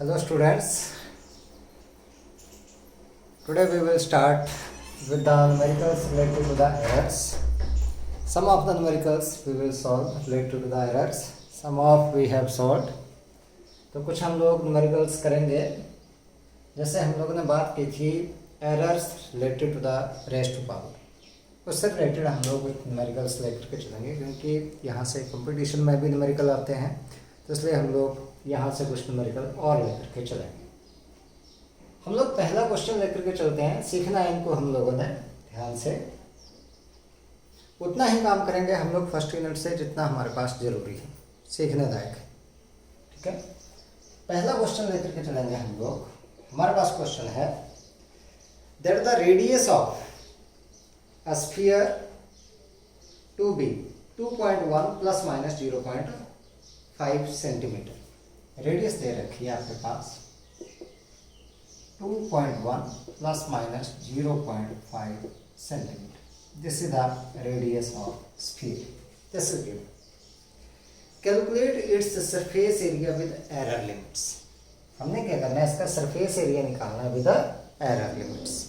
Hello students, today we will start with the numericals related to the errors. Some of the numericals we will solve related to the errors, some of we have solved. तो कुछ हम लोग numericals करेंगे, जैसे हम लोगों ने बात की थी errors related to the raised to power, उससे रिलेटेड हम लोग numericals लेकर के चलेंगे क्योंकि यहाँ से कंपटीशन में भी numerical आते हैं, तो इसलिए हम लोग यहाँ से कुछ न्यूमेरिकल और लेकर के चलेंगे। हम लोग पहला क्वेश्चन लेकर के चलते हैं। सीखना है इनको हम लोगों ने ध्यान से, उतना ही काम करेंगे हम लोग फर्स्ट यूनिट से जितना हमारे पास जरूरी है, सीखने लायक है। ठीक है, पहला क्वेश्चन लेकर के चलेंगे हम लोग। हमारे पास क्वेश्चन है that the radius of a sphere to be 2.1 plus minus 0.5 centimetre. Radius दे रखी है आपके पास 2.1 plus minus 0.5 centimetre. This is the radius of sphere. This is given. Calculate its surface area with error limits. हमने क्या करना है, इसका सरफेस एरिया निकालना है विद एरर लिमिट्स।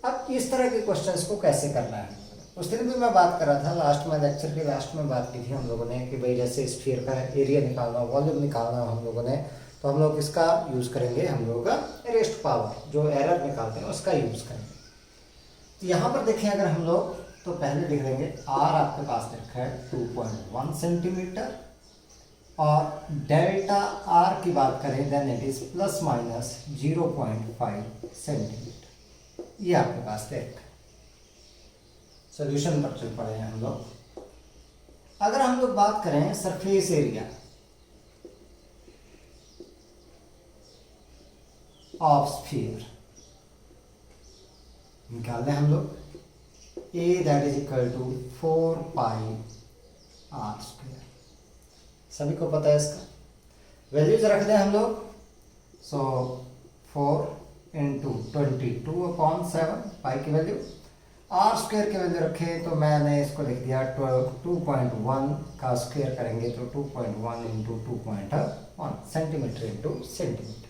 अब इस तरह के क्वेश्चंस को कैसे करना है, उस दिन भी मैं बात कर रहा था, लास्ट में लेक्चर के लास्ट में बात की थी हम लोगों ने कि भाई जैसे स्फीयर का एरिया निकालना, वॉल्यूम निकालना हम लोगों ने, तो हम लोग इसका यूज़ करेंगे, हम लोगों का रेस्ट पावर जो एरर निकालते हैं उसका यूज़ करेंगे। तो यहाँ पर देखें अगर हम लोग, तो पहले लिख देंगे आर आपके पास रखा है 2.1 सेंटीमीटर, और डेल्टा आर की बात करें then it is plus minus 0.5 centimetre. ये आपके पास दे रखा है। सोल्यूशन पर चल पड़े हैं हम लोग। अगर हम लोग बात करें सरफेस एरिया ऑफ स्फीयर निकालने हम लोग, A that is equal to 4 pi r square. सभी को पता है इसका वैल्यूज रख दें हम लोग। सो 4 इंटू 22/7 पाई की वैल्यू, आर स्क्वायर की वैल्यू रखे तो मैंने इसको लिख दिया 2.1 का स्क्वायर करेंगे तो 2.1 इंटू 2.1 सेंटीमीटर इंटू सेंटीमीटर।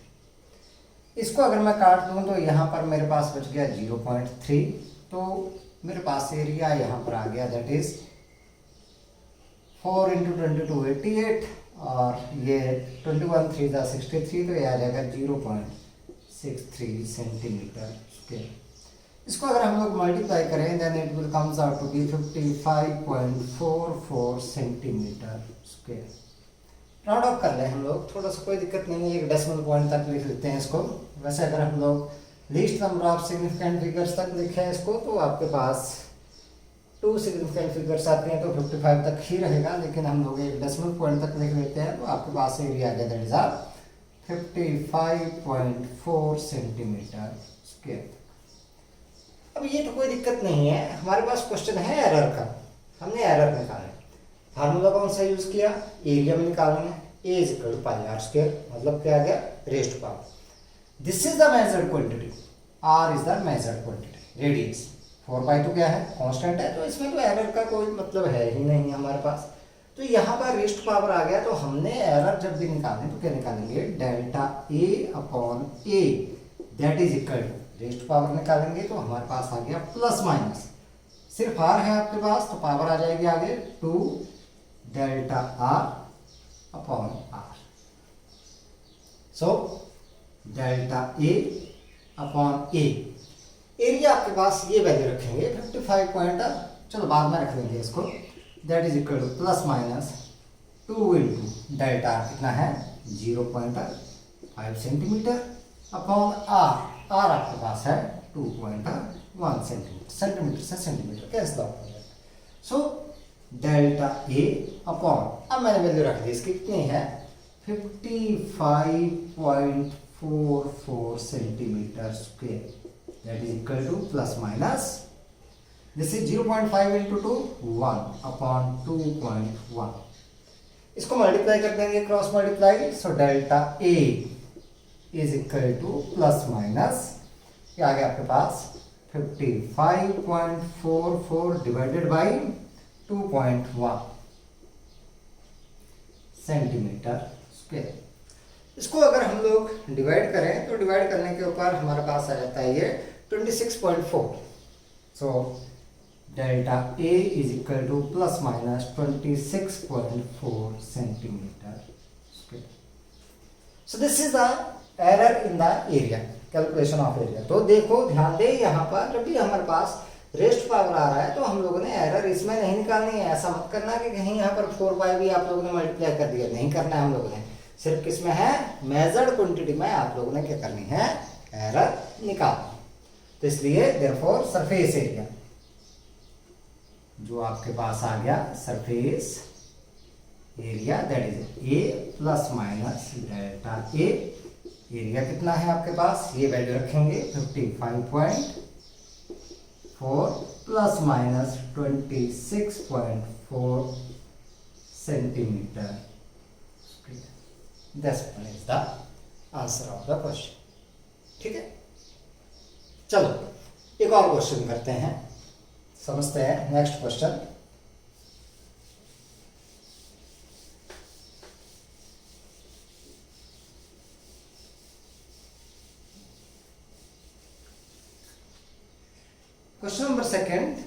इसको अगर मैं काट दूं तो यहाँ पर मेरे पास बच गया 0.3, तो मेरे पास एरिया यहाँ पर आ गया दैट इज 4 इंटू 22 88, और ये 21 3 63, तो ये आ जाएगा 0.63 सेंटीमीटर स्क्वायर। इसको अगर हम लोग मल्टीप्लाई करें then it will comes out to be 55.44 centimetre square. Round off कर लें हम लोग, थोड़ा सा कोई दिक्कत नहीं है, एक डेसिमल पॉइंट तक लिख लेते हैं इसको। वैसे अगर हम लोग least number of significant figures तक लिखें इसको, तो आपके पास 2 सिग्निफिकेंट फिगर्स आते हैं तो 55 तक ही रहेगा, लेकिन हम लोग एक डेसिमल पॉइंट तक लिख लेते हैं तो आपके पास एरिया आ गया दैट इज 55.4 सेंटीमीटर स्क्वायर। अब ये तो कोई दिक्कत नहीं है, हमारे पास क्वेश्चन है एरर का, हमने एरर निकाला है। फार्मूला कौन सा यूज किया, एरिया में निकालना है, A is equal to pi r square, मतलब क्या आ गया rest power. This is the measured quantity, r is the measured quantity, radius 4 pi तो क्या है कांस्टेंट है, तो इसमें तो एरर का कोई मतलब है ही नहीं हमारे पास। तो यहाँ पर रेस्ट पावर आ गया, तो हमने एरर जब भी निकालें तो क्या निकालेंगे, delta A upon A that is equal to raised power निकालेंगे तो हमारे पास आ गया प्लस माइनस, सिर्फ आर है आपके पास तो पावर आ जाएगी आगे 2 delta R upon R. So delta A upon A, area आपके पास ये वैल्यू रखेंगे 55 पॉइंट, चलो बाद में रख देंगे इसको, that is equal to plus minus 2 into delta R कितना है 0.5 सेंटीमीटर अपॉन आर, आर आपके पास है 2.1 सेंटीमीटर, सेंटीमीटर से सेंटीमीटर कैंसिल आउट हो जाएगा। सो डेल्टा ए अपॉन, अब मैंने वैल्यू रख दी इसकी कितनी है 55.44 centimetre square, that is equal to plus minus this is 0.5 into 2 1 upon 2.1। इसको मल्टीप्लाई कर देंगे, cross multiply, so delta A is equal to plus minus क्या आ गया आपके पास 55.44 डिवाइडेड बाई 2.1 सेंटीमीटर स्क्वायर। इसको अगर हम लोग डिवाइड करें तो डिवाइड करने के ऊपर हमारे पास आ जाता है ये 26.4। सो delta A is equal to plus minus 26.4 centimetre square. So this is the error in the area, calculation of area. तो देखो ध्यान दे, यहाँ पर जब भी हमारे पास रेस्ट पावर आ रहा है तो हम लोगों ने एरर इसमें नहीं निकालनी है। ऐसा मत करना कि कहीं यहाँ पर 4 भी आप लोगों ने मल्टीप्लाई कर दिया, नहीं करना है हम लोगों ने। सिर्फ किसमें है, मेजर्ड क्वांटिटी में आप लोगों ने क्या करनी है, एरर निकालना। तो इसलिए देयरफॉर सरफेस एरिया जो आपके पास आ गया, surface area that is a plus minus delta A. Area कितना है आपके पास, ये वैल्यू रखेंगे 55.4 plus minus 26.4 centimetre. This one is the answer of the question। ठीक है, चलो एक और क्वेश्चन करते हैं, समझते हैं next question. Question number second,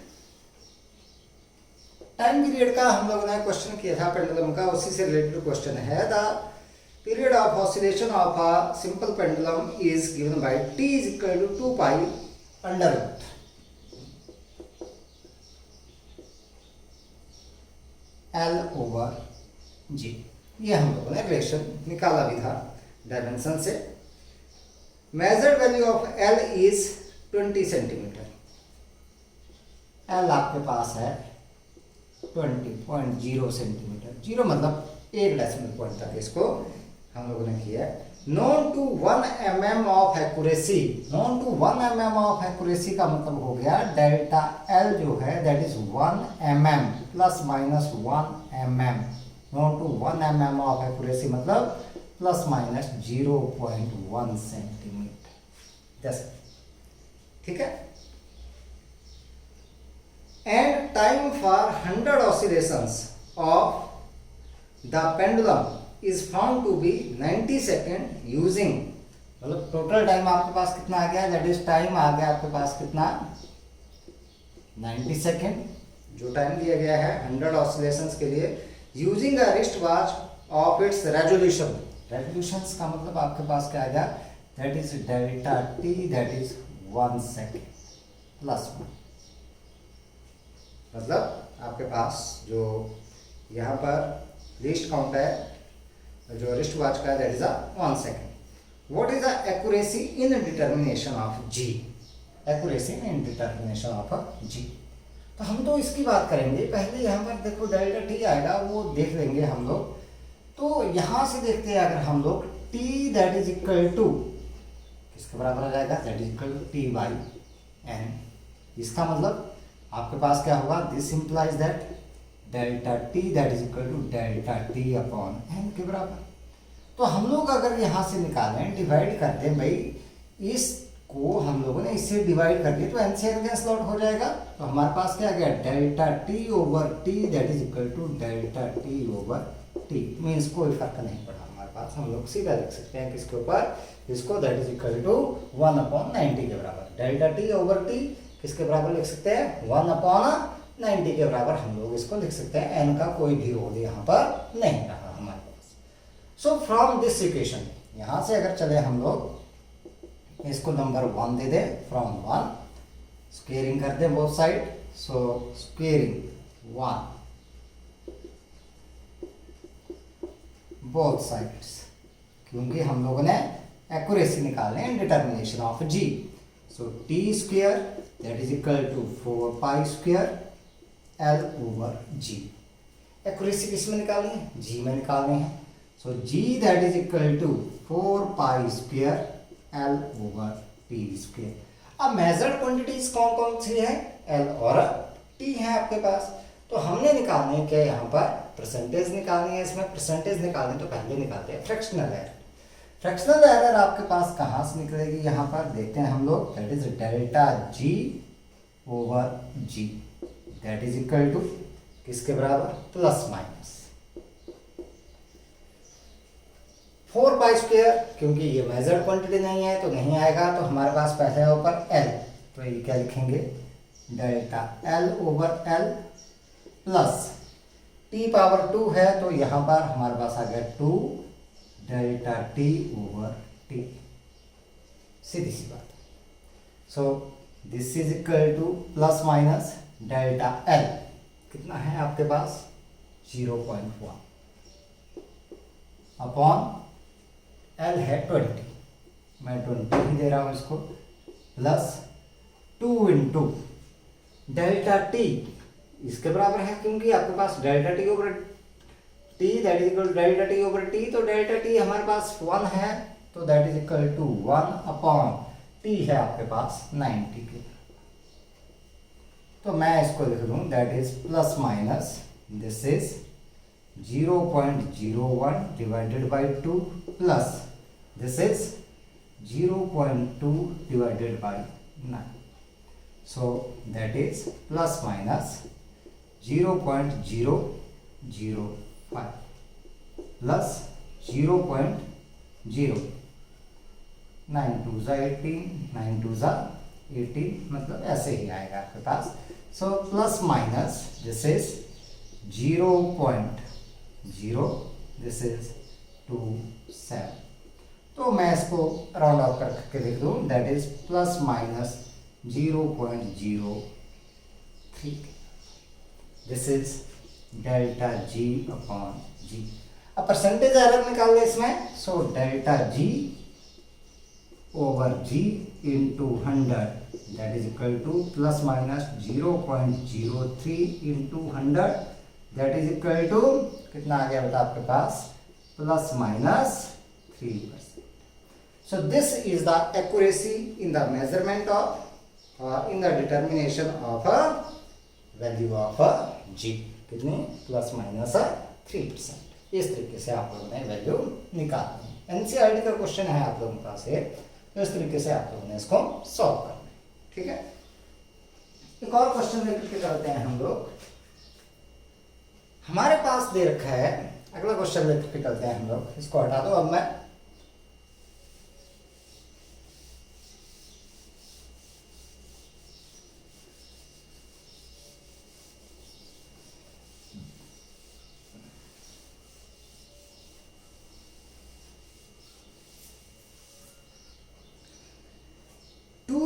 time period का हम लोगों ने क्वेश्चन किया था पेंडुलम का, उसी से रिलेटेड क्वेश्चन है। The period of oscillation of a simple pendulum is given by t is equal to 2 pi under root L over G। ये हम लोगों ने रिलेशन निकाला भी था डायमेंशन से। Measured value of L is 20 centimetre. L आपके पास है 20.0 सेंटीमीटर, 0 मतलब 1 डेसिमल पॉइंट तक इसको हम लोगों ने किया है। Known to 1 mm of accuracy, known to 1 mm of accuracy का मतलब हो गया डेल्टा L जो है that is 1 mm plus minus 1 mm। Known to 1 mm of accuracy मतलब प्लस माइनस 0.1 सेंटीमीटर। जैसे ठीक है। And time for 100 oscillations of the pendulum is found to be 90 second using, मतलब टोटल टाइम आपके पास कितना आ गया, दैट इज टाइम आ गया आपके पास कितना 90 सेकेंड, जो टाइम दिया गया है 100 ऑसिलेशंस के लिए, using a wrist watch of its resolution. Resolutions का मतलब आपके पास क्या आ गया, that is delta T that is 1 second plus 1। मतलब आपके पास जो यहाँ पर लिस्ट काउंट है, जो रिस्ट वॉच का that is 1 second. What is the accuracy in determination of g, accuracy in determination of g. तो हम तो इसकी बात करेंगे, पहले यहाँ पर देखो डेल्टा टी आएगा वो देख लेंगे हम लोग। तो यहाँ से देखते हैं अगर हम लोग T that is equal to किसके बराबर आ जाएगा, that is equal to T by N. इसका मतलब आपके पास क्या होगा, this implies that delta T that is equal to delta T upon N के बराबर। तो हम लोग अगर यहाँ से निकालें, डिवाइड कर दें भाई, इसको हम लोगों ने इससे डिवाइड कर दिया तो एन से एन कैंसल आउट हो जाएगा। तो हमारे पास क्या आ गया, delta T over T that is equal to delta T over T. Means कोई फर्क नहीं पड़ा हमारे पास, हम लोग सीधा लिख सकते हैं किसके ऊपर, इसको दैट इज इक्वल टू 1/90 के बराबर। डेल्टा टी ओवर टी किसके बराबर लिख सकते हैं, 1/90 के बराबर हम लोग इसको लिख सकते हैं। एन का कोई भी रोल यहाँ पर नहीं रहा हमारे पास। सो फ्रॉम दिस इक्वेशन, यहाँ से अगर चले हम लोग इसको नंबर 1 दे दें, फ्रॉम 1 स्क्वेयरिंग कर दें both side. So squaring 1 both sides, क्योंकि हम लोगों ने एक्यूरेसी निकालने हैं determination of g. So T square that is equal to 4 pi square L over g. Accuracy किस में निकालनी है, जी में निकालनी है। So g that is equal to 4 pi square L over T square. अब मेजर्ड क्वांटिटीज कौन कौन सी है, एल और टी है आपके पास। तो हमने निकालने हैं क्या, यहाँ पर परसेंटेज निकालनी है। इसमें परसेंटेज निकालने तो पहले निकालते हैं फ्रैक्शनल एरर। फ्रैक्शनल एरर आपके पास कहाँ से निकलेगी, यहाँ पर देखते हैं हम लोग, that is delta ji over G that is equal to किसके बराबर, प्लस माइनस 4 पाई स्क्वायर, क्योंकि ये मेजर्ड क्वांटिटी नहीं है तो नहीं आएगा, तो हमारे पास पहले ऊपर एल, तो ये क्या लिखेंगे delta L over L plus T power 2 है तो यहाँ पर हमारे पास आ गया 2 डेल्टा टी ओवर टी, सीधी सी बात। So this is equal to plus minus delta L कितना है आपके पास 0.1 अपॉन एल है 20, मैं 20 ही दे रहा हूं इसको, प्लस 2 इंटू डेल्टा टी इसके बराबर है, क्योंकि आपके पास delta T over T that is equal to delta T over T, तो डेल्टा टी हमारे पास 1 है तो that is equal to 1 upon T है आपके पास 90 के, तो मैं इसको लिख दूं that is plus minus this is 0.01 divided by 2 plus this is 0.2 divided by 9, so that is plus minus 0.005 plus 0.0, 9 2 जा 18, 9 2 जा 18, मतलब ऐसे ही आएगा आपके पास। So plus minus this is 0.0, this is 27, तो मैं इसको राउंड ऑफ करके लिख दूं that is plus minus 0.03, this is delta g upon g. अब परसेंटेज एरर निकाल लें इसमें, so delta ji over g into 100 that is equal to plus minus 0.03 into 100 that is equal to कितना आ गया बेटा आपके पास plus minus 3%। So this is the accuracy in the measurement of और in the determination of a value of g, कितनी plus minus 3%। इस तरीके से आप लोगों ने वैल्यू निकालनी है। एनसीईआरटी का क्वेश्चन है आप लोगों के पास है, तो इस तरीके से आप लोगों ने इसको सॉल्व करना है, ठीक है। एक और क्वेश्चन लेकर करते हैं हम लोग, हमारे पास दे रखा है, अगला क्वेश्चन लेकर करते हैं हम लोग, इसको हटा दो अब मैं।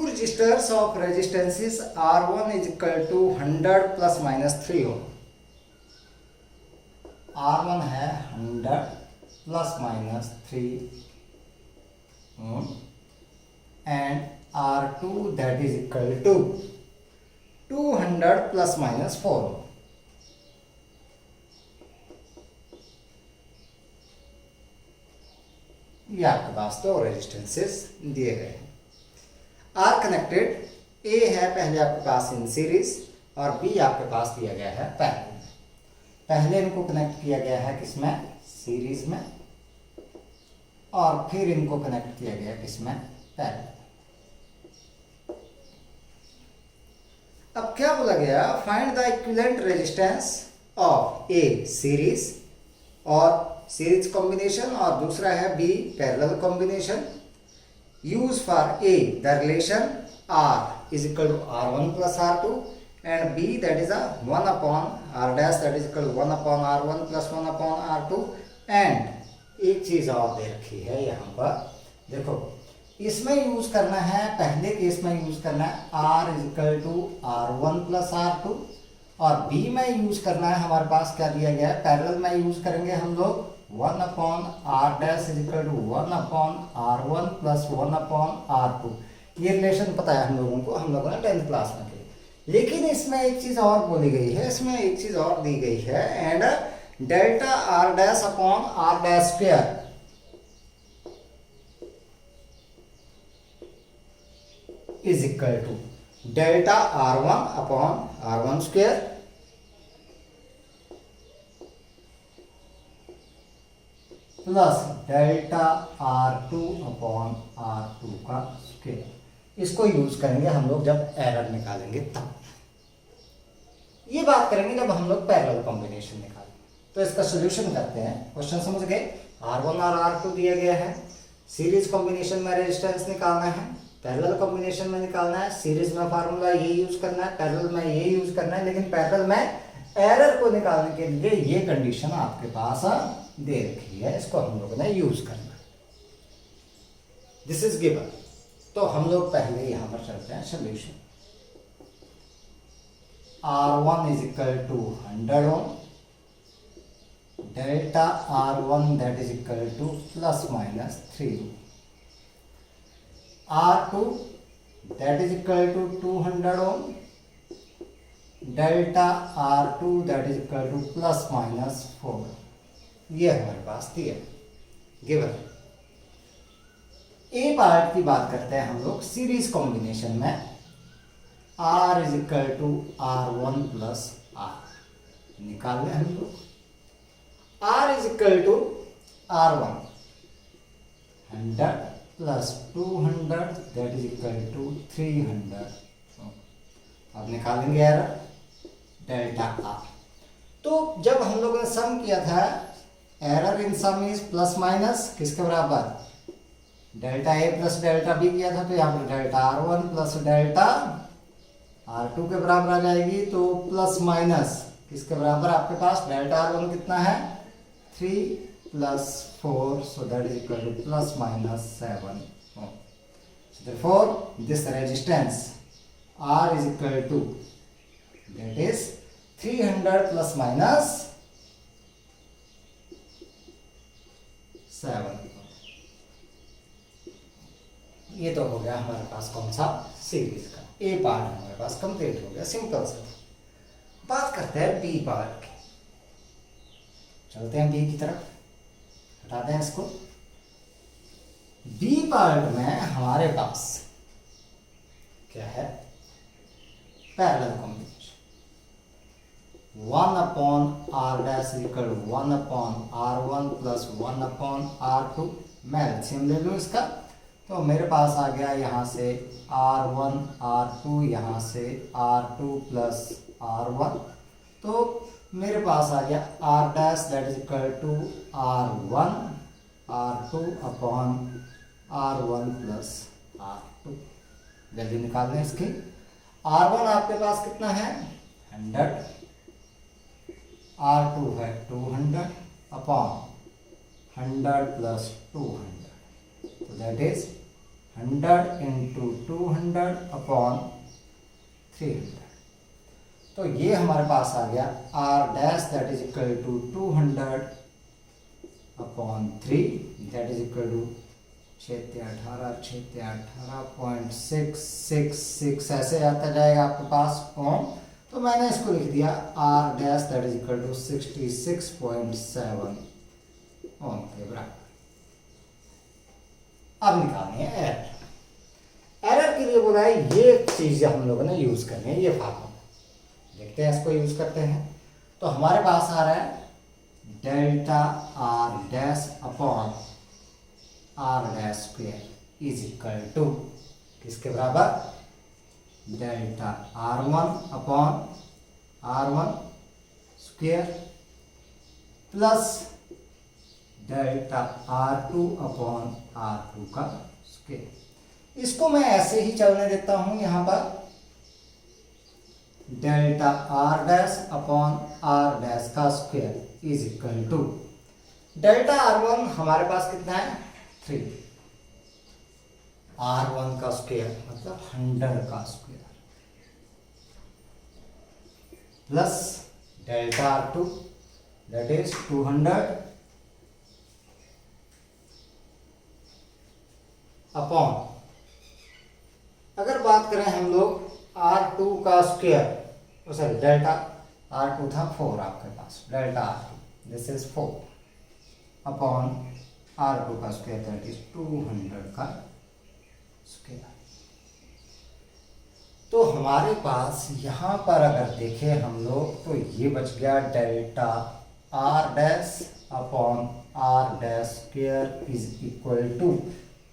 Registers of resistances R1 is equal to 100 plus minus 3 ohm। R1 है 100 plus minus 3 ohm and R2 that is equal to 200 plus minus 4 ohm। ये आपके पास तो रेजिस्टेंसेस दिए गए हैं। आर कनेक्टेड, ए है पहले आपके पास इन सीरीज और बी आपके पास दिया गया है पैरेलल में। पहले इनको कनेक्ट किया गया है किसमें सीरीज में, और फिर इनको कनेक्ट किया गया किसमें पैरेलल। अब क्या बोला गया, find the equivalent resistance of a series और सीरीज कॉम्बिनेशन, और दूसरा है B parallel combination. use for A the relation R is equal to R1 plus R2 and B that is a 1 upon R dash that is equal to 1 upon R1 plus 1 upon R2। and एक चीज और दे रखी है यहाँ पर, देखो इसमें use करना है, पहले केस में यूज करना है R is equal to R1 plus R2, और B में यूज करना है हमारे पास क्या दिया गया है पैरेलल में यूज करेंगे हम लोग 1 upon R dash is equal to 1 upon R1 plus 1 upon R2। ये रिलेशन पता है हम लोगों को, हम लोगों ने 10th क्लास में की। लेकिन इसमें एक चीज और बोली गई है, इसमें एक चीज और दी गई है, and delta R dash upon R dash square is equal to delta R1 upon R1 square plus delta R2 upon R2 का स्क्वायर। इसको यूज करेंगे हम लोग जब एरर निकालेंगे तब। ये बात करेंगे जब हम लोग पैरेलल कॉम्बिनेशन निकालेंगे। तो इसका सोल्यूशन करते हैं। क्वेश्चन समझ गए, R1 और R2 दिया गया है। सीरीज कॉम्बिनेशन में रेजिस्टेंस निकालना है, पैरेलल कॉम्बिनेशन में निकालना है। सीरीज में फार्मूला ये यूज करना है, पैरेलल में ये यूज करना है, लेकिन पैरेलल में एरर को निकालने के लिए ये कंडीशन आपके पास दे रखी है, इसको हम लोगों ने यूज करना है। This is given. तो हम लोग पहले यहां पर चलते हैं solution. R1 is equal to 100 ohm, delta R1 that is equal to plus minus 3 ohm, R2 that is equal to 200 ohm, delta R2 that is equal to plus minus 4। ये हमारे पास दिया गिवन। ए पार्ट की बात करते हैं हम लोग series combination में। R is equal to R1 plus R निकाल लें हम लोग। R is equal to R1 100 plus 200 that is equal to 300। अब निकालेंगे एरर डेल्टा R। तो जब हम लोगों ने सम किया था, error in some is plus minus किसके बराबर, delta A plus delta B किया था, तो यहाँ पर delta R1 plus delta R2 के बराबर आ जाएगी। तो प्लस माइनस किसके बराबर आपके पास, डेल्टा R1 कितना है 3 plus 4, so that is equal to plus minus 7। Therefore this resistance R is equal to that is 300 plus minus 7। ये तो हो गया हमारे पास कौन सा, सीरीज का। ए पार्ट हमारे पास कंप्लीट हो गया, सिंपल सा। बात करते हैं बी पार्ट की। चलते हैं बी की तरफ, हटाते हैं इसको। बी पार्ट में हमारे पास क्या है, parallel combination 1 upon R dash equal 1 upon R1 plus 1 upon R2। मैं एलसीएम ले लूँ इसका, तो मेरे पास आ गया यहाँ से R1 R2, यहाँ से R2 प्लस R1। तो मेरे पास आ गया R dash that is equal to R1 R2 upon R1 plus R2। Value निकाल लें इसकी। R1 आपके पास कितना है 100, R2 है 200 अपॉन 100 प्लस 200, तो दैट इज 100 इंटू 200 अपॉन 300। तो ये हमारे पास आ गया R dash that is equal to 200 upon 3 that is equal to 18.666 ऐसे आता जाएगा आपके पास ओम। तो मैंने इसको लिख दिया R dash that is equal to 66.7 ohm के बराबर। अब निकालनी है एरर। एरर के लिए बोला है ये चीज हम लोगों ने यूज करनी है, ये फार्मूला देखते हैं, इसको यूज करते हैं। तो हमारे पास आ रहा है delta R dash upon R dash square is equal to किसके बराबर, delta R1 upon R1 square plus delta R2 upon R2 का स्क्वायर। इसको मैं ऐसे ही चलने देता हूं यहां पर, delta R dash upon R dash का square is equal to delta R1 हमारे पास कितना है 3, R1 का स्क्वायर मतलब 100 का square plus delta R2 that is 200 upon, अगर बात करें हम लोग R2 का स्क्वायर, सॉरी डेल्टा R2 था 4 आपके पास, delta R2 this is 4 upon R2 का स्क्वायर दैट इज 200 का स्क्वायर। तो हमारे पास यहाँ पर अगर देखें हम लोग तो ये बच गया delta R dash upon R dash square is equal to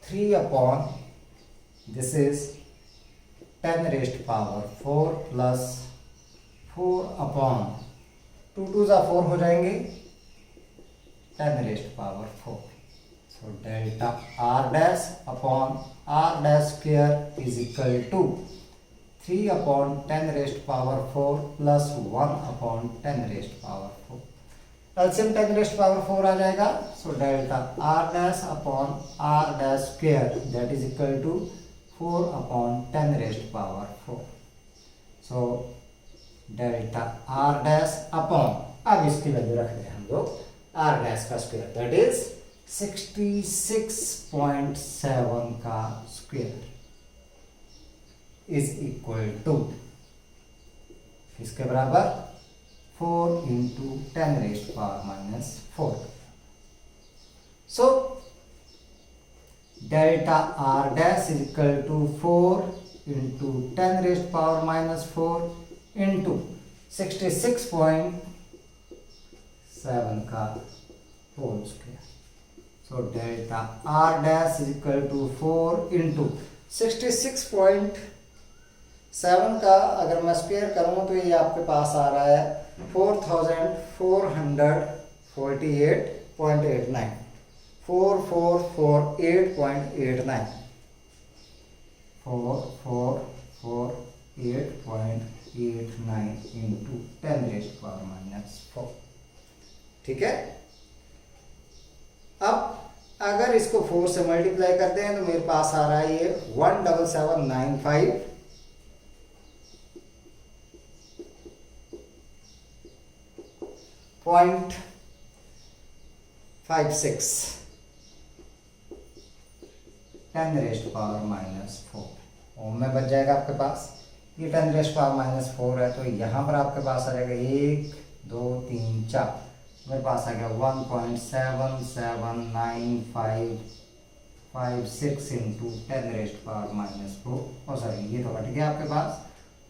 3 upon this is 10 raised power 4 plus 4 upon 2 2 4 हो जाएंगे 10 raised power 4. So delta r dash upon r dash square is equal to 3 upon 10 raised power 4 plus 1 upon 10 raised power 4. LCM 10 raised power 4 आ जाएगा. So delta r dash upon r dash square that is equal to 4 upon 10 raised power 4. So delta R dash upon, अब इसकी value रख दें हम लोग R dash का square that is 66.7 का square is equal to इसके बराबर 4 into 10 raised power minus 4. So delta R dash is equal to 4 into 10 raised power minus 4 into 66.7 का whole square. So delta R dash is equal to 4 into 66.7 का अगर मैं square करूँ तो ये आपके पास आ रहा है 4448.89 4448.89 4448.89 इंटू 10 रेज्ड पावर माइनस 4. ठीक है. अब अगर इसको 4 से मल्टीप्लाई करते हैं तो मेरे पास आ रहा है ये 17795.56 10 रेज्ड पावर माइनस 4 ओम में बच जाएगा आपके पास. ये 10 रेज्ड पावर माइनस 4 है तो यहाँ पर आपके पास आ जाएगा 1 2 3 4 मेरे पास आ गया 1.779556 इंटू 10 रेज्ड पावर माइनस 4. और सॉरी ये तो हट गया आपके पास,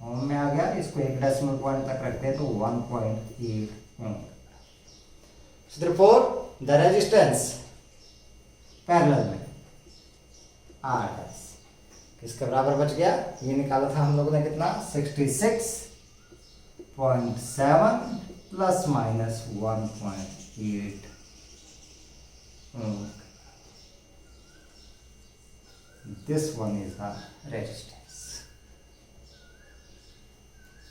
ओम में आ गया. इसको एक डेसिमल पॉइंट तक रखते हैं तो 1.8 ohm. So therefore the resistance parallel में आर डैश किसके बराबर बच गया, ये निकाला था हम लोगों ने कितना 66.7 plus minus 1.8. This one is the resistance.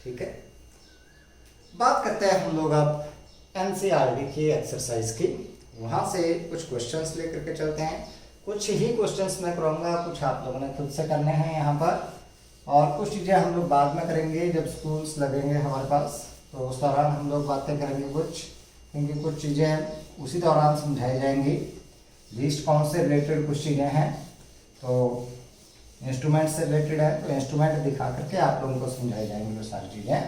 ठीक है. बात करते हैं हम लोग अब एनसीईआरटी की एक्सरसाइज की. वहां से कुछ क्वेश्चंस लेकर के चलते हैं. कुछ ही क्वेश्चंस मैं करूँगा, कुछ आप लोगों ने खुद से करने हैं यहाँ पर, और कुछ चीज़ें हम लोग बाद में करेंगे जब स्कूल्स लगेंगे हमारे पास, तो उस दौरान हम लोग बातें करेंगे कुछ, क्योंकि कुछ चीज़ें उसी दौरान समझाई जाएंगी. लीस्ट काउंट से रिलेटेड कुछ चीज़ें हैं, तो इंस्ट्रूमेंट से रिलेटेड है तो इंस्ट्रूमेंट दिखा करके आप लोगों को समझाई जाएंगी वो सारी चीज़ें,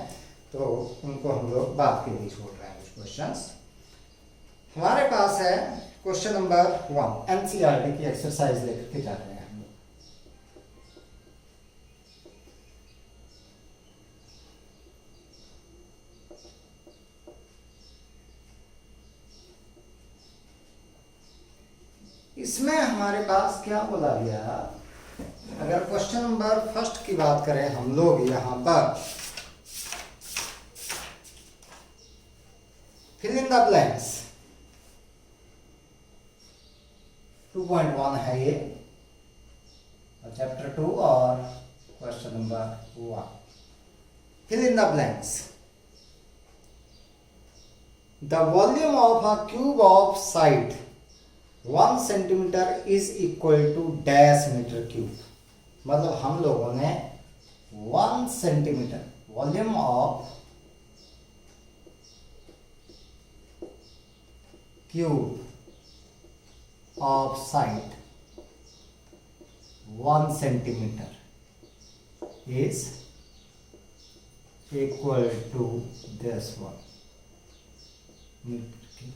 तो उनको हम लोग बात के लिए छोड़ रहे हैं. कुछ क्वेश्चंस हमारे पास है. क्वेश्चन नंबर 1 एनसीईआरटी की एक्सरसाइज लेकर के जा रहे हैं हम लोग. इसमें हमारे पास क्या बोला गया, अगर क्वेश्चन नंबर फर्स्ट की बात करें हम लोग यहां पर फिल इन द ब्लैंक्स 2.1 है ये, और चैप्टर 2 और question number 1. Fill in the blanks. The volume of a cube of side 1 centimetre is equal to dash metre cube. मतलब हम लोगों ने 1 centimetre volume of cube of side 1 centimeter is equal to this one metre cube.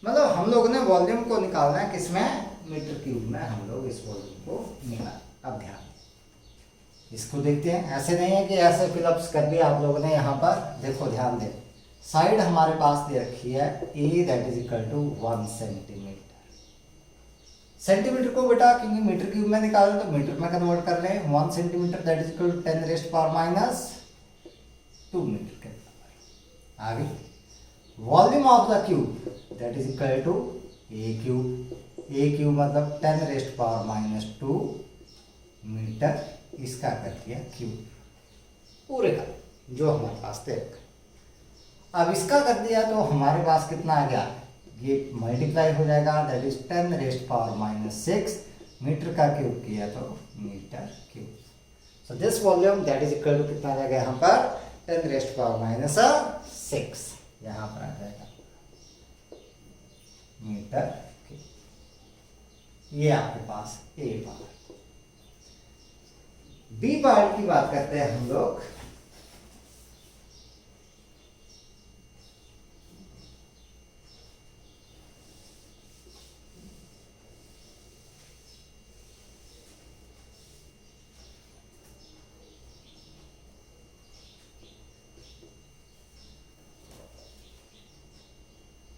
मतलब हम लोगों ने volume को निकालना है किसमें, मीटर क्यूब में हम लोग इस वॉल्यूम को निकाल. अब ध्यान इसको देखते हैं. ऐसे नहीं है कि ऐसे फिलअप्स कर दिया आप लोगों ने. यहाँ पर देखो ध्यान दें, साइड हमारे पास दे रखी है A that is equal to 1 centimetre. Centimetre को बेटा क्योंकि मीटर क्यूब में निकालना तो मीटर में कन्वर्ट कर लें. 1 centimetre that is equal to 10 raised power minus 2 metre के बराबर. आगे volume of the cube that is equal to a cube मतलब 10⁻⁻² मीटर, इसका कर दिया क्यूब पूरे का जो हमारे पास थे। अब इसका कर दिया तो हमारे पास कितना आ गया, ये मल्टीप्लाई हो जाएगा, दैट इज 10⁻⁶ मीटर का क्यूब किया तो metre cube. So this volume that is equal to कितना आ जाएगा यहाँ पर 10⁻⁶ यहाँ पर आ जाएगा मीटर क्यूब। ये आपके पास ए पार्ट। बी पार्ट की बात करते हैं हम लोग।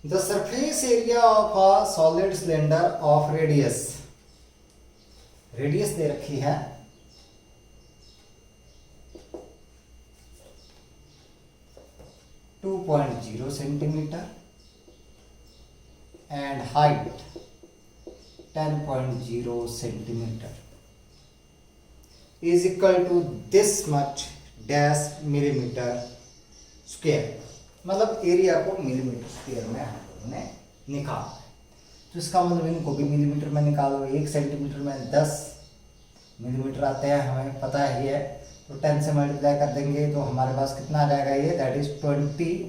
The surface area of a solid cylinder of radius दे रखी है 2.0 centimetre and height 10.0 centimetre is equal to this much dash millimeter square। मतलब एरिया को मिलीमीटर स्क्वायर में हम लोगों ने निकाला है, तो इसका मतलब इनको भी मिलीमीटर में निकालो। 1 सेंटीमीटर में 10 मिलीमीटर आते हैं, हमें पता ही है, तो 10 से मल्टीप्लाई कर देंगे तो हमारे पास कितना आ जाएगा, ये दैट इज 20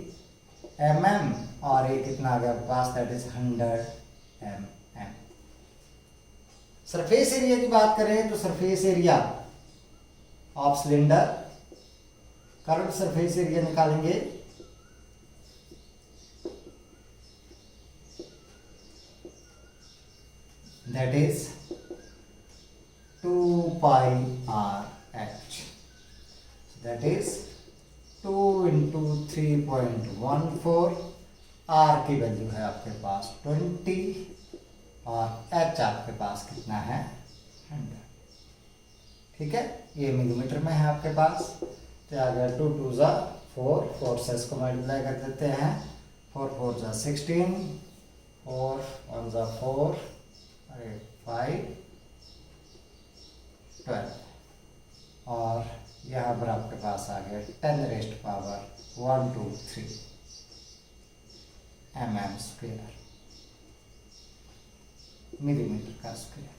mm, और ये कितना आ गया पास, that is 100 mm। Surface area की बात करें तो surface area of cylinder, curved surface area निकालेंगे, that is 2 pi r h, that is 2 into 3.14, r की वैल्यू है आपके पास 20 और h आपके पास कितना है 100। ठीक है, ये मिलीमीटर में है आपके पास, तो आ गया 2 2 जा 4, 4 से इसको मल्टीप्लाई कर देते हैं, 4 4 जा 16, 4 1 जा 4, 5 12, और यहाँ पर आपके पास आ गया 10⁻⁻123 mm स्क्वायर, मिलीमीटर का स्क्वायर।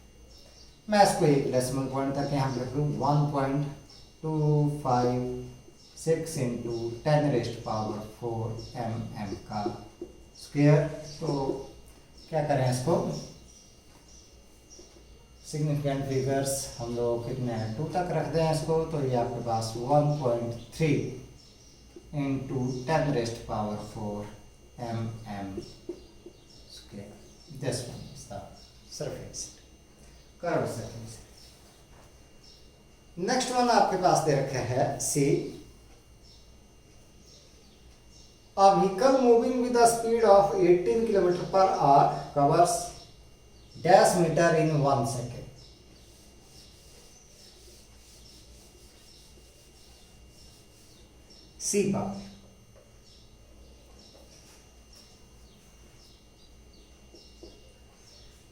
मैं इसको एक डेसिमल पॉइंट तक यहाँ पे रख लूँ, 1.256 इंटू 10⁻⁴ mm का स्क्वायर। तो क्या करें इसको, सिग्निफिकेंट फिगर्स हम लोग कितने हैं 2 तक रख दें इसको, तो ये आपके पास 1.3 into 10⁻⁴ mm square. This one is the surface, curve surface. Next one आपके पास दे रखा है सी। A vehicle moving with a speed of 18 km/h covers dash meter in 1 second। सी बार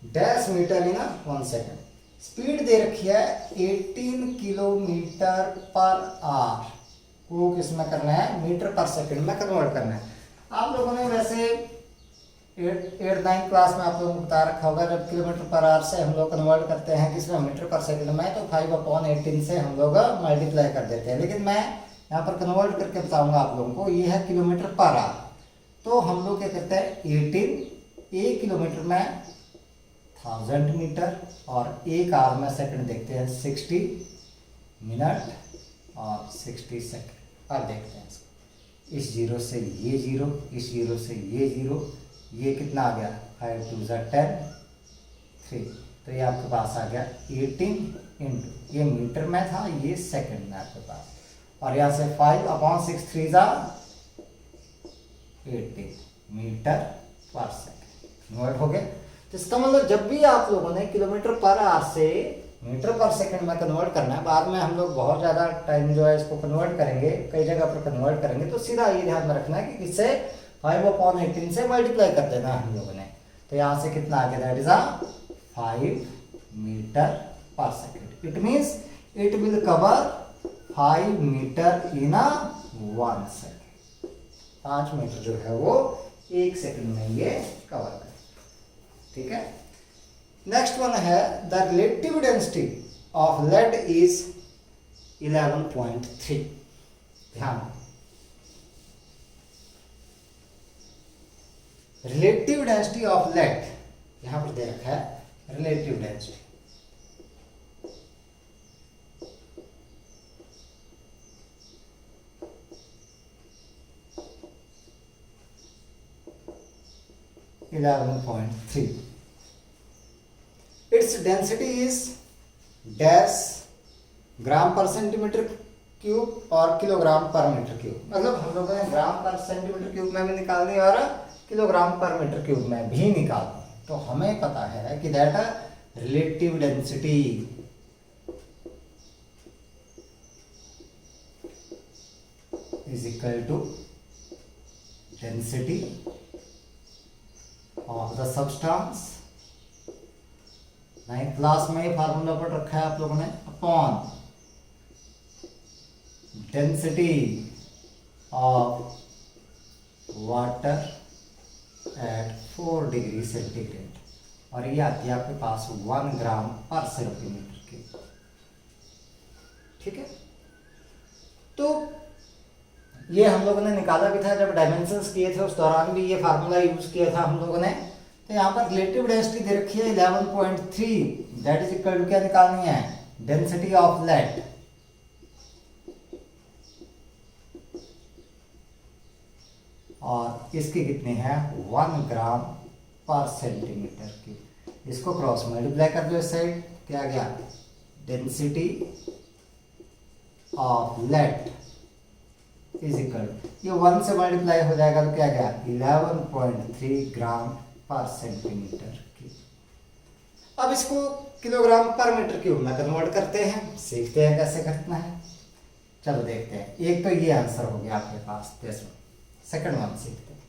dash metre in 1 second, speed दे रखी है 18 km/h को किसमें करना है, मीटर पर सेकंड में कन्वर्ट करना है। आप लोगों ने वैसे 8th 9th क्लास में आप लोगों को बता रखा होगा, जब km/h से हम लोग कन्वर्ट करते हैं किसमें, मीटर पर सेकंड में, तो 5/18 से हम लोग मल्टीप्लाई कर देते हैं। लेकिन मैं यहाँ पर कन्वर्ट करके बताऊंगा आप लोगों को, ये है km/h। तो हम लोग क्या करते हैं 18, 1 किलोमीटर में 1000 मीटर, और 1 आवर में सेकंड देखते हैं 60 मिनट और 60 सेकंड। अब देखते हैं इसको, इस जीरो से ये जीरो, इस जीरो से ये जीरो, ये कितना आ गया 5 2 10 3, तो ये आपके पास आ गया 18 इंटू, ये मीटर में था, ये सेकंड में आपके पास, और यहाँ से 5/6 3 18 मीटर पर सेकंड नोट हो गया। तो इसका मतलब जब भी आप लोगों ने km/h से मीटर पर सेकंड में कन्वर्ट करना है, बाद में हम लोग बहुत ज़्यादा टाइम जो है इसको कन्वर्ट करेंगे, कई जगह पर कन्वर्ट करेंगे, तो सीधा ये ध्यान में रखना है कि किससे 5/18 से मल्टीप्लाई कर देना हम लोगों ने, तो यहाँ से कितना आ गया, that is 5 metre per second. It means it will cover 5 metre in 1 second. 5 metre जो है वो 1 सेकेंड में ये कवर कर, ठीक है। नेक्स्ट वन है the relative density of lead is 11.3। ध्यान, रिलेटिव डेंसिटी ऑफ लेड यहां पर दे रखा है, relative density (11.3). Its density is dash gram per centimetre cube और किलोग्राम पर मीटर क्यूब। मतलब हम लोगों ने ग्राम पर सेंटीमीटर क्यूब में भी निकालनी और किलोग्राम पर मीटर क्यूब में भी निकालनी। तो हमें पता है कि that relative density is equal to density of the substance. 9th class में फार्मूला पढ़ रखा है आप लोगों ने, upon density of water at 4 degree centigrade, और ये आती है आपके पास 1 ग्राम पर सेंटीमीटर क्यूब, ठीक है। तो ये हम लोगों ने निकाला भी था जब डायमेंशंस किए थे, उस दौरान भी ये फार्मूला यूज किया था हम लोगों ने। तो यहाँ पर रिलेटिव डेंसिटी दे रखी है 11.3, दैट इज इक्वल टू क्या निकालनी है, डेंसिटी ऑफ लेड और इसकी कितनी है 1 ग्राम पर सेंटीमीटर क्यूब। इसको क्रॉस मल्टीप्लाई कर दो इस साइड, क्या गया, density of lead is equal, ये 1 से मल्टीप्लाई हो जाएगा तो क्या गया 11.3 ग्राम पर सेंटीमीटर क्यूब। अब इसको किलोग्राम पर मीटर क्यूब में कन्वर्ट करते हैं, सीखते हैं कैसे करना है। चलो देखते हैं। एक तो ये आंसर हो गया आपके पास, सेकंड वन सीखते हैं।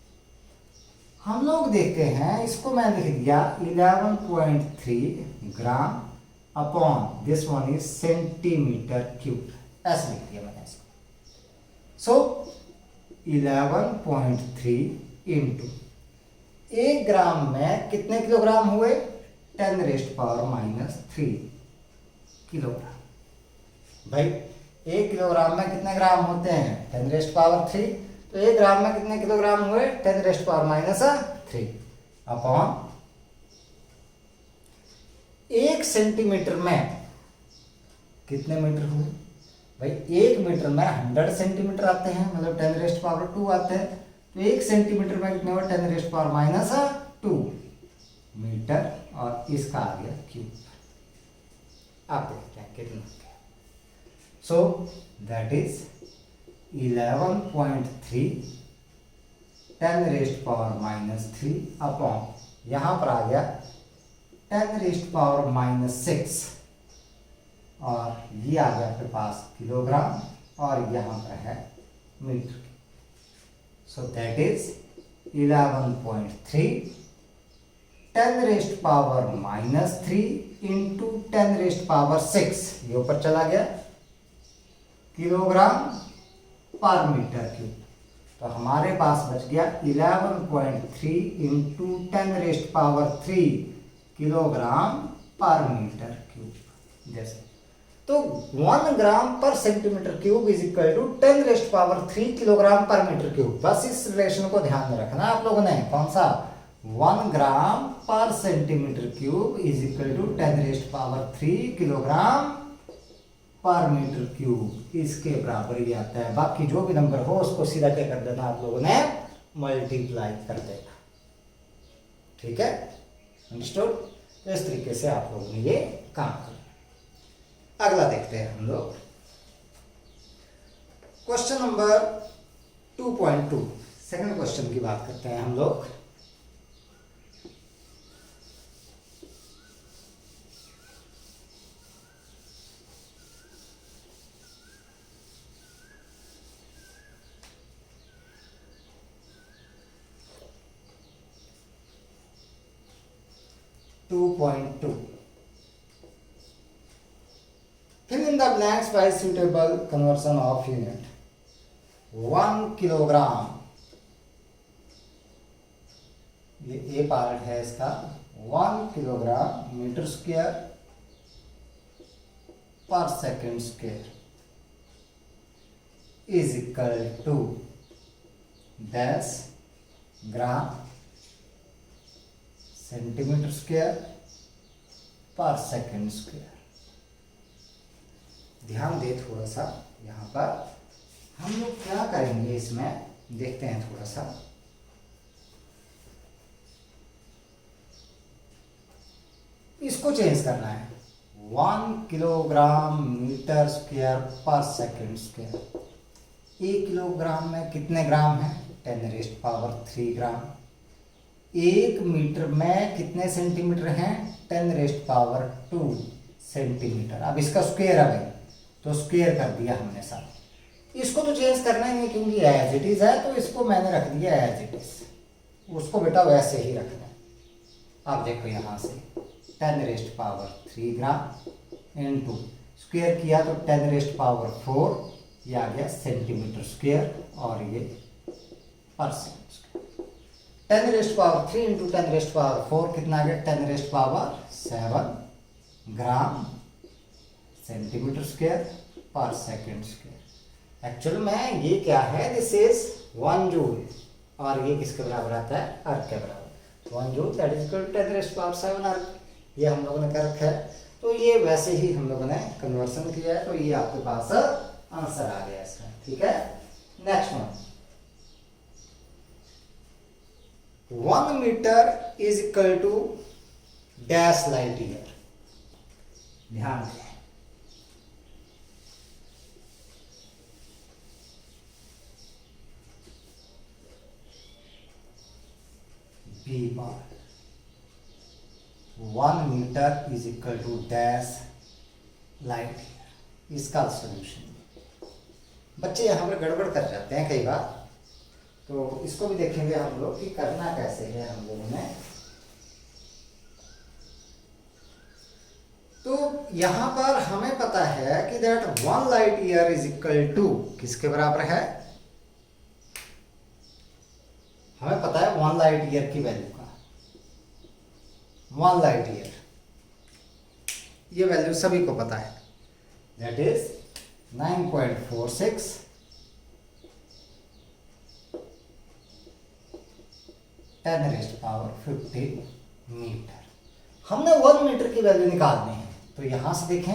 हम लोग देखते हैं, इसको मैं लिख दिया 11.3 ग्राम upon this one is centimetre cube, ऐसे लिख दिया मैंने इसको। सो 11.3 इंटू 1 ग्राम में कितने किलोग्राम हुए, 10⁻³ किलोग्राम। भाई 1 किलोग्राम में कितने ग्राम होते हैं, 10⁻³ तो 1 ग्राम में कितने किलोग्राम हुए, 10⁻³ अपॉन 1 सेंटीमीटर में कितने मीटर हुए। भाई 1 मीटर में 100 सेंटीमीटर आते हैं, मतलब 10⁻² आते हैं, तो 1 सेंटीमीटर में कितने हुए, 10⁻² मीटर, और इसका आ गया क्यूब। आप देखते हैं कितना। सो दैट इज 11.3 10⁻³ अपॉन, यहां पर आ गया 10⁻⁻6, और ये आ गया आपके पास किलोग्राम, और यहां पर है metre. So that is 11.3 10⁻³ into 10⁻6, ये ऊपर चला गया, किलोग्राम पर मीटर क्यूब। तो हमारे पास बच गया 11.3 into 10⁻³ kilogram per metre cube. जैसे तो 1 gram per centimetre cube is equal to 10⁻³ kilogram per metre cube. बस इस रिलेशन को ध्यान में रखना आप लोगों ने, कौन सा, 1 gram per centimetre cube is equal to 10⁻³ kilogram per metre cube, इसके बराबर ही आता है। बाकी जो भी नंबर हो उसको सीधा क्या कर देना आप लोगों ने, मल्टीप्लाई कर देना, ठीक है, अंडरस्टूड। तो इस तरीके से आप लोगों ने ये काम कर। अगला देखते हैं हम लोग, क्वेश्चन नंबर 2.2, सेकंड क्वेश्चन की बात करते हैं हम लोग। 2.2. Fill in the blanks by suitable conversion of unit. 1 kilogram, ये ए पार्ट है इसका, 1 kilogram metre square per second square is equal to 10 gram centimetre square per second square. ध्यान दे थोड़ा सा, यहाँ पर हम लोग क्या करेंगे, इसमें देखते हैं थोड़ा सा। इसको चेंज करना है, 1 kilogram metre square per second square. 1 kilogram में कितने ग्राम है? 10⁻³ ग्राम। 1 मीटर में कितने सेंटीमीटर हैं? 10⁻² सेंटीमीटर। अब इसका स्क्वायर है भाई, तो स्क्वायर कर दिया हमने साथ। इसको तो चेंज करना ही नहीं क्योंकि एज इट इज है, तो इसको मैंने रख दिया एज इट इज। उसको बेटा वैसे ही रखना है। अब देखो यहाँ से 10⁻³ ग्राम इनटू स्क्वायर किया तो 10⁻⁴, ये आ गया सेंटीमीटर स्क्वायर, और ये परसेंट स्क्वायर। 10⁻³ इंटू 10⁻⁴ कितना आ गया? 10⁻⁷ ग्राम centimetre square per second square. Actual में ये क्या है? दिस इज 1 जूल, और ये किसके बराबर आता है? अर्थ के बराबर। 1 joule that is equal to 10⁻⁷ अर्थ। ये हम लोगों ने कर रखा है, तो ये वैसे ही हम लोगों ने कन्वर्सन किया है, तो ये आपके पास आंसर आ गया इसका। ठीक है, next one, 1 metre is equal to dash light year. ध्यान दें, बी बार 1 metre is equal to dash light year. इसका सोल्यूशन, बच्चे यहाँ पर गड़बड़ कर जाते हैं कई बार, तो इसको भी देखेंगे हम लोग कि करना कैसे है हम लोगों ने। तो यहाँ पर हमें पता है कि that 1 light year is equal to किसके बराबर है? हमें पता है 1 लाइट ईयर की वैल्यू का। 1 लाइट ईयर, ये वैल्यू सभी को पता है, दैट इज 9.46 10⁻⁵ मीटर। हमने 1 मीटर की वैल्यू निकालनी है, तो यहां से देखें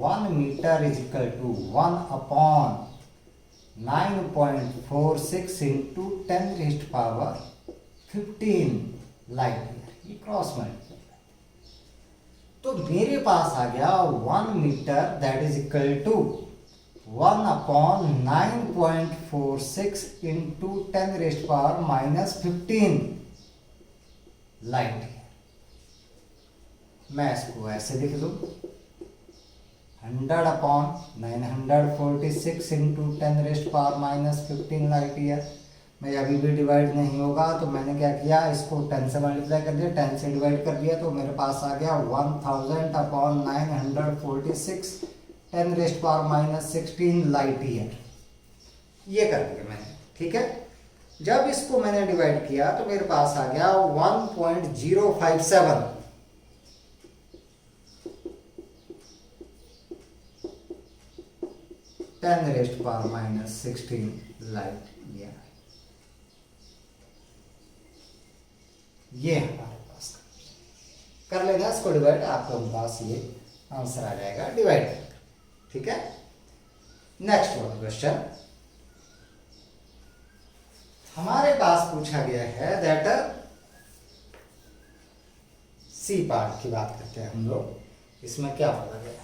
1 metre is equal to 1/9.46 into 10⁻⁵ light year, ये क्रॉस मल्टीप्लाई। तो मेरे पास आ गया 1 meter that is equal to 1/9.46 into 10⁻⁻15 light year. मैं इसको ऐसे लिख दूं, 100/946 इंटू 10⁻⁻15 लाइट ईयर। मैं अभी भी डिवाइड नहीं होगा, तो मैंने क्या किया, इसको 10 से मल्टीप्लाई कर दिया, 10 से डिवाइड कर दिया, तो मेरे पास आ गया 1000/946 10⁻⁻16 लाइट ईयर। ये कर दिया मैंने। ठीक है, जब इसको मैंने डिवाइड किया तो मेरे पास आ गया 1.057 10⁻⁻16 लाइट ईयर। ये हमारे पास कर लेना इसको डिवाइड, आपके पास ये आंसर आ जाएगा डिवाइड। ठीक है, नेक्स्ट वन क्वेश्चन हमारे पास पूछा गया है दैट सी पार्ट की बात करते हैं हम लोग। इसमें क्या बोला गया है?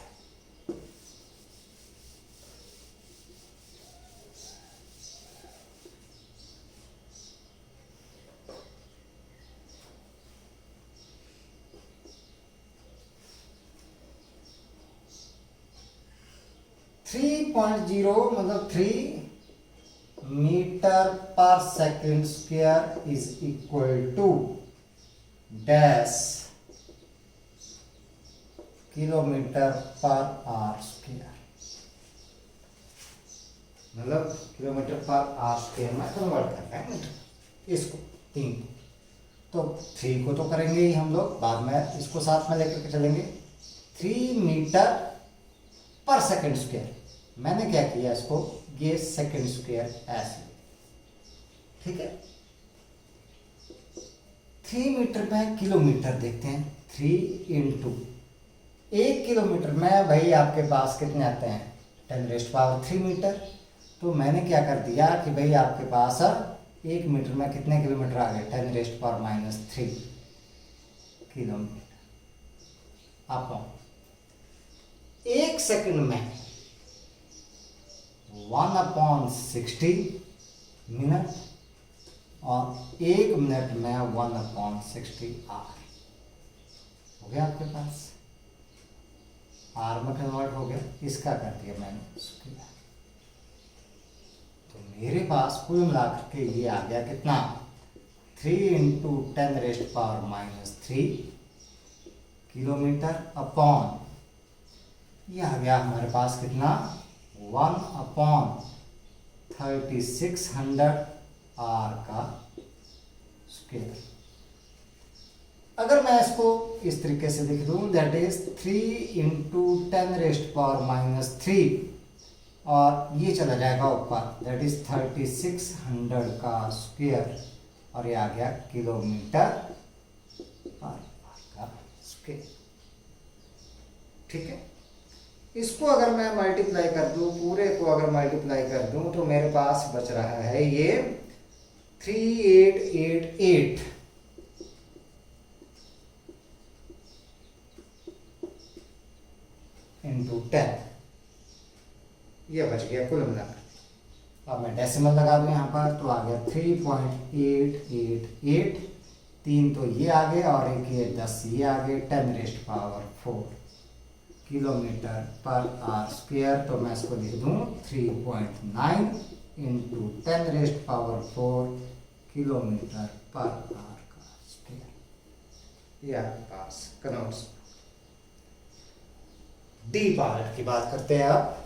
मतलब 3 meter per second square is equal to dash kilometer per hour square, मतलब किलोमीटर पर आवर स्क्वायर में कन्वर्ट करना है मीटर इसको 3। तो 3 को तो करेंगे ही हम लोग, बाद में इसको साथ में लेकर के चलेंगे। 3 मीटर पर सेकंड स्क्वायर, मैंने क्या किया इसको, ये सेकंड स्क्वायर ऐसे, ठीक है। 3 मीटर में किलोमीटर देखते हैं, 3 इंटू 1 किलोमीटर में भाई आपके पास कितने आते हैं, 10⁻³ मीटर। तो मैंने क्या कर दिया कि भाई आपके पास 1 मीटर में कितने किलोमीटर आ गए, 10⁻³ किलोमीटर। आप 1 सेकंड में 1/60 मिनट, और 1 मिनट में 1/60 आवर हो गया आपके पास, आर में कन्वर्ट हो गया, इसका कर दिया मैंने स्क्वायर। तो मेरे पास कुल मिलाकर के ये आ गया कितना, 3 × 10⁻³ किलोमीटर अपॉन, ये आ गया हमारे पास कितना, 1/3600 आर का स्क्वायर। अगर मैं इसको इस तरीके से लिख दूं, दैट इज 3 × 10⁻³ और ये चला जाएगा ऊपर, दैट इज 3600 का स्क्वायर, और ये आ गया किलोमीटर पर आवर का स्क्वायर, ठीक है। इसको अगर मैं मल्टीप्लाई कर दूं, पूरे को अगर मल्टीप्लाई कर दूं, तो मेरे पास बच रहा है ये 3888 × 10, ये बच गया कुल मिलाकर। अब मैं डेसिमल लगा दूं यहाँ पर, तो आ गया 3.888, 3 तो ये आ गए और एक ये 10 ये आ गए, 10⁻⁴ किलोमीटर पर आवर स्क्वायर। तो मैं इसको लिख दूं 3.9 × 10⁻⁴ किलोमीटर पर आवर का स्क्वायर। ये आपके पास कन्वर्ट्स। डी पार्ट की बात करते हैं आप।